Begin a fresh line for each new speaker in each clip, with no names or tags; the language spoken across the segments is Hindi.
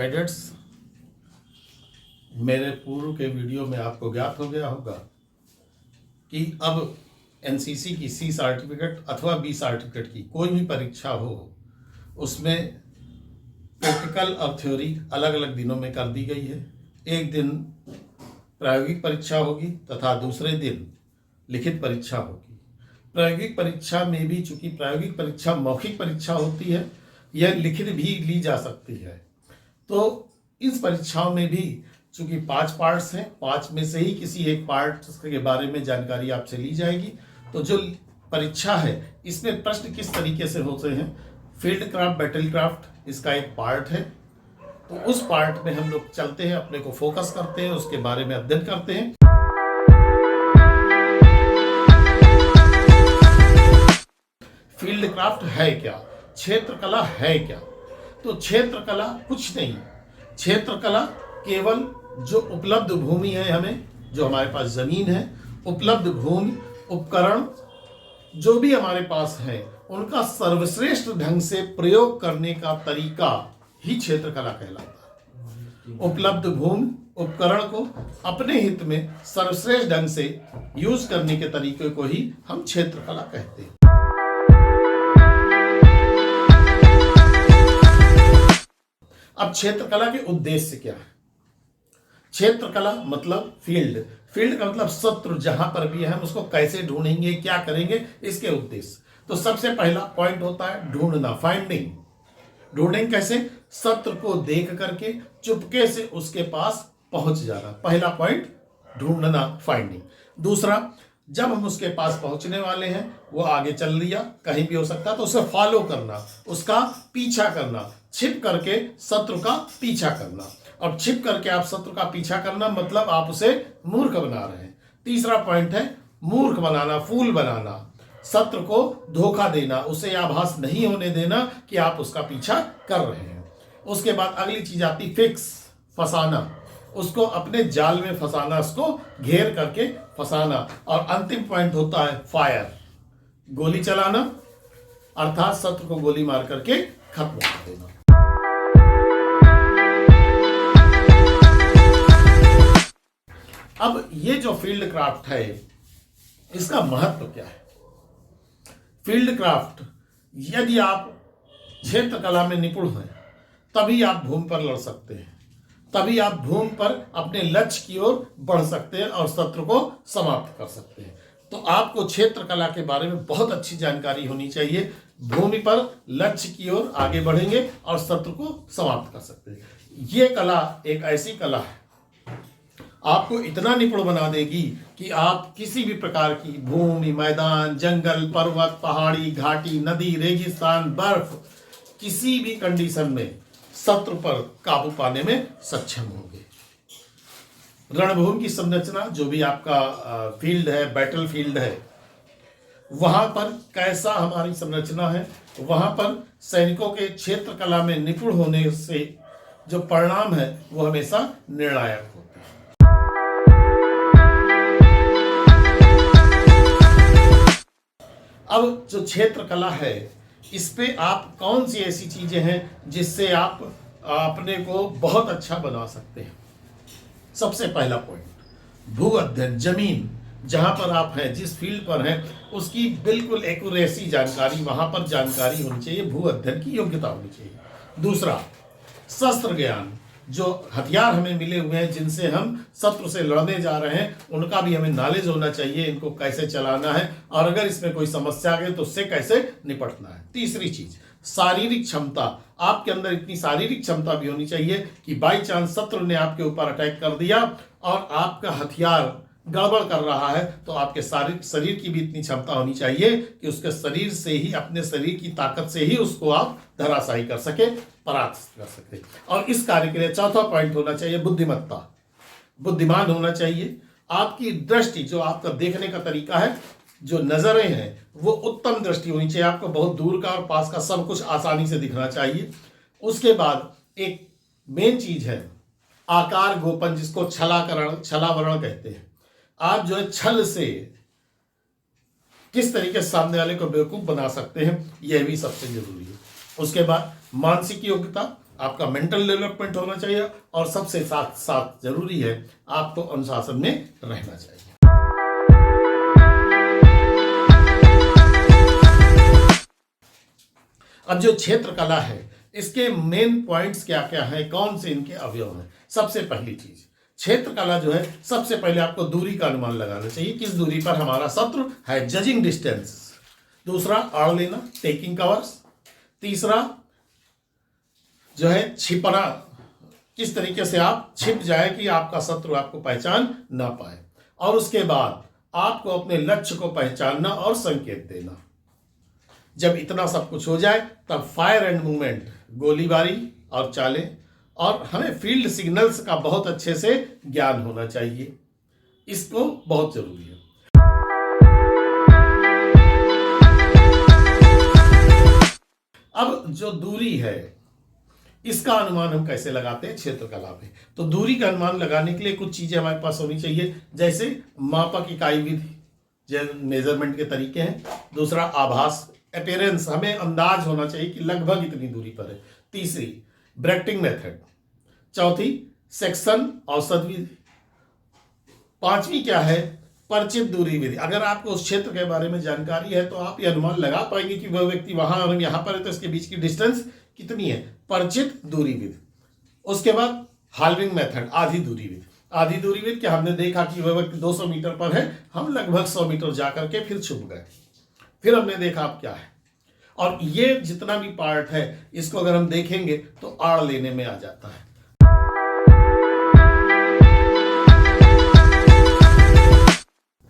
कैडेट्स, मेरे पूर्व के वीडियो में आपको ज्ञात हो गया होगा कि अब एनसीसी की सी सर्टिफिकेट अथवा बी सर्टिफिकेट की कोई भी परीक्षा हो, उसमें प्रैक्टिकल और थ्योरी अलग अलग दिनों में कर दी गई है। एक दिन प्रायोगिक परीक्षा होगी तथा दूसरे दिन लिखित परीक्षा होगी। प्रायोगिक परीक्षा में भी, चूंकि प्रायोगिक परीक्षा मौखिक परीक्षा होती है, यह लिखित भी ली जा सकती है। तो इस परीक्षाओं में भी चूंकि 5 पार्ट्स हैं, 5 में से ही किसी एक पार्ट के बारे में जानकारी आपसे ली जाएगी। तो जो परीक्षा है इसमें प्रश्न किस तरीके से होते हैं, फील्ड क्राफ्ट, बैटल क्राफ्ट इसका एक पार्ट है। तो उस पार्ट में हम लोग चलते हैं, अपने को फोकस करते हैं, उसके बारे में अध्ययन करते हैं। फील्ड क्राफ्ट है क्या, क्षेत्र कला है क्या? तो क्षेत्र कला कुछ नहीं, क्षेत्र कला केवल जो उपलब्ध भूमि है, हमें जो हमारे पास जमीन है, उपलब्ध भूमि, उपकरण जो भी हमारे पास है, उनका सर्वश्रेष्ठ ढंग से प्रयोग करने का तरीका ही क्षेत्र कला कहलाता है। उपलब्ध भूमि, उपकरण को अपने हित में सर्वश्रेष्ठ ढंग से यूज करने के तरीके को ही हम क्षेत्र कला कहते हैं। अब क्षेत्र कला के उद्देश्य क्या है? क्षेत्र कला मतलब फील्ड, फील्ड का मतलब शत्रु जहां पर भी है हम उसको कैसे ढूंढेंगे, क्या करेंगे, इसके उद्देश्य। तो सबसे पहला पॉइंट होता है ढूंढना, फाइंडिंग। ढूंढेंगे कैसे? शत्रु को देख करके चुपके से उसके पास पहुंच जाना, पहला पॉइंट ढूंढना, फाइंडिंग। दूसरा, जब हम उसके पास पहुंचने वाले हैं, वो आगे चल लिया, कहीं भी हो सकता है, तो उसे फॉलो करना, उसका पीछा करना, छिप करके शत्रु का पीछा करना। अब छिप करके आप शत्रु का पीछा करना मतलब आप उसे मूर्ख बना रहे हैं। तीसरा पॉइंट है मूर्ख बनाना, फूल बनाना, शत्रु को धोखा देना, उसे आभास नहीं होने देना कि आप उसका पीछा कर रहे हैं। उसके बाद अगली चीज आती फिक्स, फंसाना, उसको अपने जाल में फंसाना, उसको घेर करके फंसाना। और अंतिम पॉइंट होता है फायर, गोली चलाना, अर्थात शत्रु को गोली मार करके खत्म कर देना। अब ये जो फील्ड क्राफ्ट है, इसका महत्व क्या है? फील्ड क्राफ्ट, यदि आप क्षेत्र कला में निपुण हैं तभी आप भूमि पर लड़ सकते हैं, तभी आप भूमि पर अपने लक्ष्य की ओर बढ़ सकते हैं और शत्रु को समाप्त कर सकते हैं। तो आपको क्षेत्र कला के बारे में बहुत अच्छी जानकारी होनी चाहिए। भूमि पर लक्ष्य की ओर आगे बढ़ेंगे और शत्रु को समाप्त कर सकते हैं। ये कला एक ऐसी कला है, आपको इतना निपुण बना देगी कि आप किसी भी प्रकार की भूमि, मैदान, जंगल, पर्वत, पहाड़ी, घाटी, नदी, रेगिस्तान, बर्फ, किसी भी कंडीशन में शत्रु पर काबू पाने में सक्षम होंगे। रणभूमि की संरचना, जो भी आपका फील्ड है, बैटल फील्ड है, वहां पर कैसा हमारी संरचना है, वहां पर सैनिकों के क्षेत्र कला में निपुण होने से जो परिणाम है वो हमेशा निर्णायक होता है। अब जो क्षेत्र कला है, इस पे आप कौन सी ऐसी चीजें हैं जिससे आप अपने को बहुत अच्छा बना सकते हैं? सबसे पहला पॉइंट भू अध्ययन, जमीन जहां पर आप हैं, जिस फील्ड पर हैं, उसकी बिल्कुल एक्यूरेसी जानकारी, वहां पर जानकारी होनी चाहिए, भू अध्ययन की योग्यता होनी चाहिए। दूसरा, शस्त्र ज्ञान, जो हथियार हमें मिले हुए हैं, जिनसे हम शत्रु से लड़ने जा रहे हैं, उनका भी हमें नॉलेज होना चाहिए, इनको कैसे चलाना है और अगर इसमें कोई समस्या आ गई तो उससे कैसे निपटना है। तीसरी चीज, शारीरिक क्षमता, आपके अंदर इतनी शारीरिक क्षमता भी होनी चाहिए कि बाई चांस शत्रु ने आपके ऊपर अटैक कर दिया और आपका हथियार गड़बड़ कर रहा है, तो आपके शरीर की भी इतनी क्षमता होनी चाहिए कि उसके शरीर से ही, अपने शरीर की ताकत से ही उसको आप धराशायी कर सके, परास्त कर सके। और इस कार्य के लिए चौथा पॉइंट होना चाहिए बुद्धिमत्ता, बुद्धिमान होना चाहिए। आपकी दृष्टि, जो आपका देखने का तरीका है, जो नजरें हैं, वो उत्तम दृष्टि होनी चाहिए। आपको बहुत दूर का और पास का सब कुछ आसानी से दिखना चाहिए। उसके बाद एक मेन चीज है आकार गोपन, जिसको छलावरण कहते हैं। आप जो है छल से किस तरीके से सामने वाले को बेवकूफ बना सकते हैं, यह भी सबसे जरूरी है। उसके बाद मानसिक योग्यता, आपका मेंटल डेवलपमेंट होना चाहिए और सबसे साथ साथ जरूरी है आपको अनुशासन में रहना चाहिए। अब जो क्षेत्र कला है इसके मेन पॉइंट्स क्या क्या हैं, कौन से इनके अवयव हैं। सबसे पहली चीज क्षेत्र कला जो है, सबसे पहले आपको दूरी का अनुमान लगाना चाहिए, किस दूरी पर हमारा शत्रु है, जजिंग डिस्टेंस। दूसरा आड़ लेना, टेकिंग कवर्स। तीसरा जो है छिपना, किस तरीके से आप छिप जाए कि आपका शत्रु आपको पहचान ना पाए। और उसके बाद आपको अपने लक्ष्य को पहचानना और संकेत देना। जब इतना सब कुछ हो जाए तब फायर एंड मूवमेंट, गोलीबारी और चालें, और हमें फील्ड सिग्नल्स का बहुत अच्छे से ज्ञान होना चाहिए, इसको बहुत जरूरी है। अब जो दूरी है इसका अनुमान हम कैसे लगाते हैं क्षेत्र कला में। तो दूरी का अनुमान लगाने के लिए कुछ चीजें हमारे पास होनी चाहिए, जैसे मापक इकाई विधि, जो मेजरमेंट के तरीके हैं। दूसरा आभास, अपीयरेंस, हमें अंदाज होना चाहिए कि लगभग इतनी दूरी पर है। तीसरी ब्रैकेटिंग मेथड। चौथी सेक्शन औसत विधि। पांचवी क्या है, परिचित दूरी विधि। अगर आपको उस क्षेत्र के बारे में जानकारी है तो आप ये अनुमान लगा पाएंगे कि वह व्यक्ति वहां और हम यहां पर है तो इसके बीच की डिस्टेंस कितनी है, परिचित दूरी विधि। उसके बाद हाल्विंग मेथड, आधी दूरी विधि। आधी दूरी विधि क्या, हमने देखा कि वह व्यक्ति 200 मीटर पर है, हम लगभग 100 मीटर जाकर के फिर छुप गए, फिर हमने देखा अब क्या है। और ये जितना भी पार्ट है इसको अगर हम देखेंगे तो आड़ लेने में आ जाता है।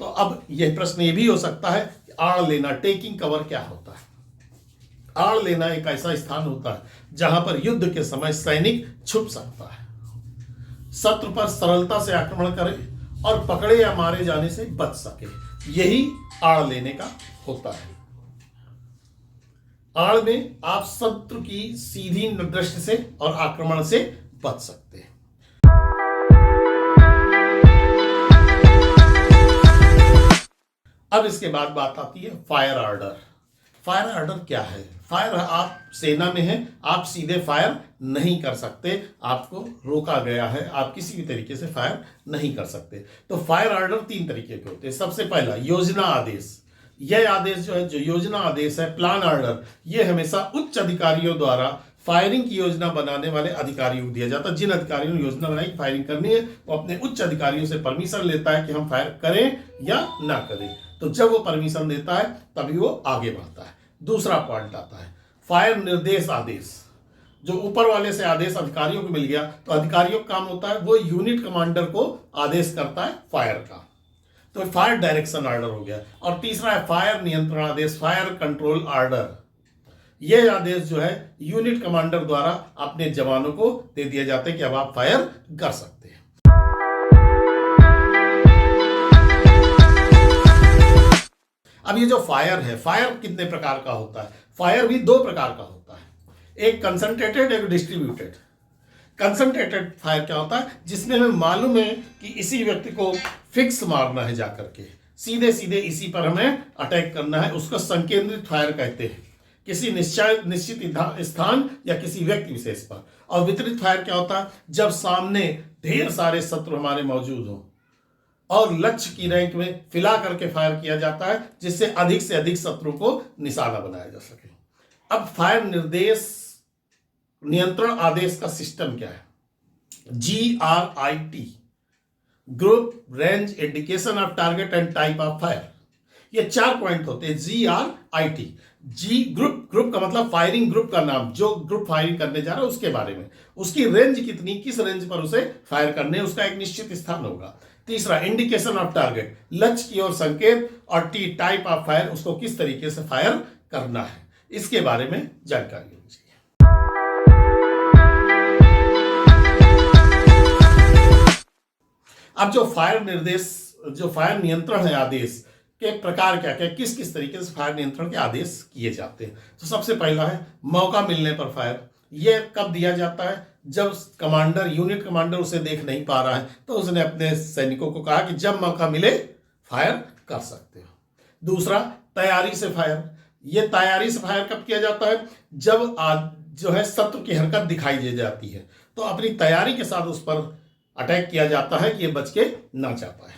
तो अब यह प्रश्न ये भी हो सकता है कि आड़ लेना, टेकिंग कवर क्या होता है। आड़ लेना एक ऐसा स्थान होता है जहां पर युद्ध के समय सैनिक छुप सकता है, शत्रु पर सरलता से आक्रमण करे और पकड़े या मारे जाने से बच सके, यही आड़ लेने का होता है। आड़ में आप शत्रु की सीधी दृष्टि से और आक्रमण से बच सकते हैं। अब इसके बाद बात आती है फायर ऑर्डर। फायर ऑर्डर क्या है? फायर, आप सेना में हैं, आप सीधे फायर नहीं कर सकते, आपको रोका गया है, आप किसी भी तरीके से फायर नहीं कर सकते। तो फायर ऑर्डर 3 तरीके के होते हैं। सबसे पहला योजना आदेश। यह आदेश जो है, जो योजना आदेश है, प्लान ऑर्डर, यह हमेशा उच्च अधिकारियों द्वारा फायरिंग की योजना बनाने वाले अधिकारियों को दिया जाता है। जिन अधिकारियों ने योजना बनाई फायरिंग करनी है, वो अपने उच्च अधिकारियों से परमिशन लेता है कि हम फायर करें या ना करें। तो जब वो परमिशन देता है तभी वो आगे बढ़ता है। दूसरा पॉइंट आता है फायर निर्देश आदेश। जो ऊपर वाले से आदेश अधिकारियों को मिल गया तो अधिकारियों का काम होता है वो यूनिट कमांडर को आदेश करता है फायर का, तो फायर डायरेक्शन ऑर्डर हो गया। और तीसरा है फायर नियंत्रण आदेश, फायर कंट्रोल ऑर्डर। यह आदेश जो है यूनिट कमांडर द्वारा अपने जवानों को दे दिया जाता है कि अब आप फायर कर सकते हैं। अब ये जो फायर है, फायर कितने प्रकार का होता है? फायर भी 2 प्रकार का होता है, एक कंसंट्रेटेड, एक डिस्ट्रीब्यूटेड। कंसंट्रेटेड फायर क्या होता है? जिसमें हमें मालूम है कि इसी व्यक्ति को फिक्स मारना है, जाकर के सीधे सीधे इसी पर हमें अटैक करना है, उसको संकेंद्रित फायर कहते हैं, किसी निश्चित स्थान या किसी व्यक्ति विशेष पर। और वितरित फायर क्या होता है? जब सामने ढेर सारे शत्रु हमारे मौजूद हों और लक्ष्य की रैंक में फिला करके फायर किया जाता है, जिससे अधिक से अधिक शत्रु को निशाना बनाया जा सके। अब फायर निर्देश नियंत्रण आदेश का सिस्टम क्या है? GRIT, group, range, indication of target and type of fire. ये 4 पॉइंट होते हैं। GRIT, जी ग्रुप का मतलब फायरिंग ग्रुप का नाम, जो ग्रुप फायरिंग करने जा रहा है उसके बारे में, उसकी रेंज कितनी, किस रेंज पर उसे फायर करने, उसका एक निश्चित स्थान होगा। तीसरा इंडिकेशन ऑफ टारगेट, लक्ष्य की ओर संकेत। और टी, टाइप ऑफ फायर, उसको किस तरीके से फायर करना है, इसके बारे में जानकारी होनी चाहिए। अब जो फायर निर्देश, जो फायर नियंत्रण है आदेश के प्रकार क्या क्या, किस किस तरीके से फायर नियंत्रण के आदेश किए जाते हैं। तो सबसे पहला है मौका मिलने पर फायर। यह कब दिया जाता है? जब कमांडर, यूनिट कमांडर उसे देख नहीं पा रहा है तो उसने अपने सैनिकों को कहा कि जब मौका मिले फायर कर सकते हो। दूसरा तैयारी से फायर। यह तैयारी से फायर कब किया जाता है? जो है शत्रु की हरकत दिखाई दे जाती है, तो अपनी तैयारी के साथ उस पर अटैक किया जाता है कि ये बच के ना जा पाए।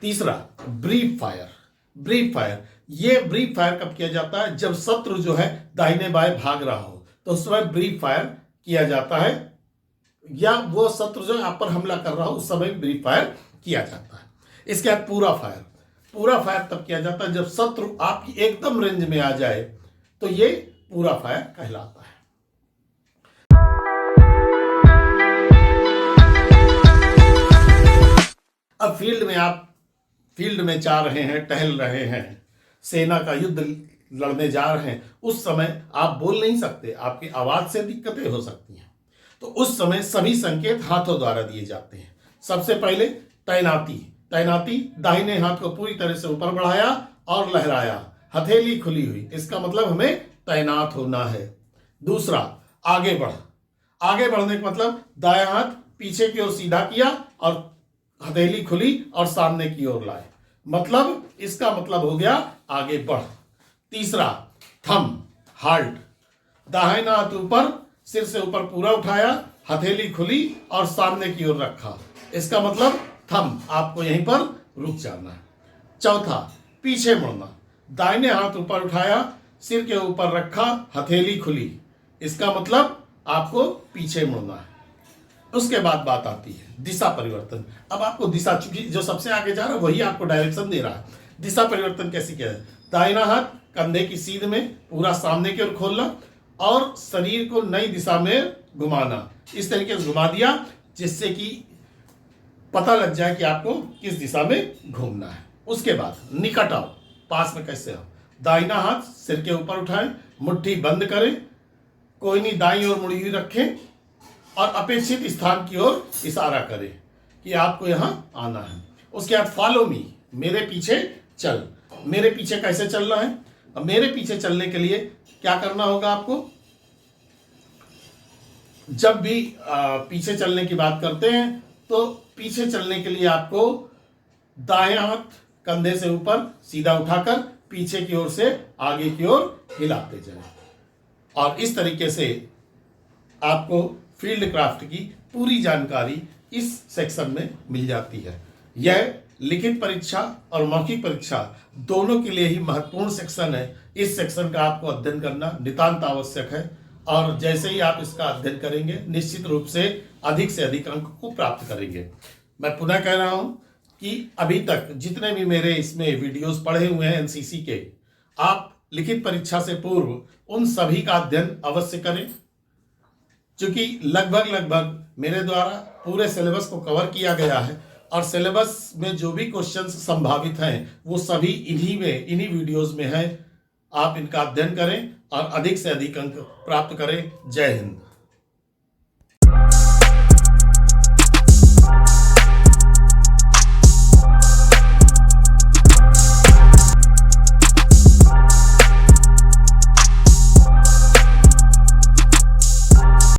तीसरा, ब्रीफ फायर। ब्रीफ फायर, ये ब्रीफ फायर कब किया जाता है? जब शत्रु जो है दाहिने बाएं भाग रहा हो तो उस समय ब्रीफ फायर किया जाता है, या वो शत्रु जो आप पर हमला कर रहा हो उस समय ब्रीफ फायर किया जाता है। इसके बाद पूरा फायर। पूरा फायर तब किया जाता है जब शत्रु आपकी एकदम रेंज में आ जाए, तो ये पूरा फायर कहलाता है। अब फील्ड में जा रहे हैं, टहल रहे हैं, सेना का युद्ध लड़ने जा रहे हैं, उस समय आप बोल नहीं सकते, आपकी आवाज से दिक्कतें हो सकती हैं, तो उस समय सभी संकेत हाथों द्वारा दिए जाते हैं। सबसे पहले तैनाती। तैनाती, दाहिने हाथ को पूरी तरह से ऊपर बढ़ाया और लहराया, हथेली खुली हुई, इसका मतलब हमें तैनात होना है। दूसरा, आगे बढ़। आगे बढ़ने का मतलब दायां हाथ पीछे की ओर सीधा किया और हथेली खुली और सामने की ओर लाए, मतलब इसका मतलब हो गया आगे बढ़। तीसरा, थम, हाल्ट। दाहिना हाथ ऊपर, सिर से ऊपर पूरा उठाया, हथेली खुली और सामने की ओर रखा, इसका मतलब थम, आपको यहीं पर रुक जाना है। चौथा, पीछे मुड़ना। दाहिने हाथ ऊपर उठाया, सिर के ऊपर रखा, हथेली खुली, इसका मतलब आपको पीछे मुड़ना है। उसके बाद बात आती है दिशा परिवर्तन। अब आपको दिशा, चूंकि जो सबसे आगे जा रहा है वही आपको डायरेक्शन दे रहा है, दिशा परिवर्तन कैसे किया है? दाहिना हाथ कंधे की सीध में पूरा सामने की ओर खोलना और शरीर को नई दिशा में घुमाना, इस तरीके से घुमा दिया जिससे कि पता लग जाए कि आपको किस दिशा में घूमना है। उसके बाद निकट आओ, पास में कैसे आओ? दाहिना हाथ सिर के ऊपर उठाएं, मुट्ठी बंद करें, कोई नहीं दाईं ओर मुड़ी हुई रखें और अपेक्षित स्थान की ओर इशारा करें कि आपको यहां आना है। उसके बाद फॉलो मी, मेरे पीछे चल। मेरे पीछे कैसे चलना है? अब मेरे पीछे चलने के लिए क्या करना होगा आपको? जब भी पीछे चलने की बात करते हैं तो पीछे चलने के लिए आपको दायां हाथ कंधे से ऊपर सीधा उठाकर पीछे की ओर से आगे की ओर हिलाते जाएं, और इस तरीके से आपको फील्ड क्राफ्ट की पूरी जानकारी इस सेक्शन में मिल जाती है। यह लिखित परीक्षा और मौखिक परीक्षा दोनों के लिए ही महत्वपूर्ण सेक्शन है। इस सेक्शन का आपको अध्ययन करना नितांत आवश्यक है, और जैसे ही आप इसका अध्ययन करेंगे निश्चित रूप से अधिक अंक को प्राप्त करेंगे। मैं पुनः कह रहा हूं कि अभी तक जितने भी मेरे इसमें वीडियोस पढ़े हुए हैं एनसीसी के, आप लिखित परीक्षा से पूर्व उन सभी का अध्ययन अवश्य करें, क्योंकि लगभग मेरे द्वारा पूरे सिलेबस को कवर किया गया है, और सिलेबस में जो भी क्वेश्चंस संभावित हैं वो सभी इन्हीं वीडियोस में है। आप इनका अध्ययन करें और अधिक से अधिक अंक प्राप्त करें। जय हिंद।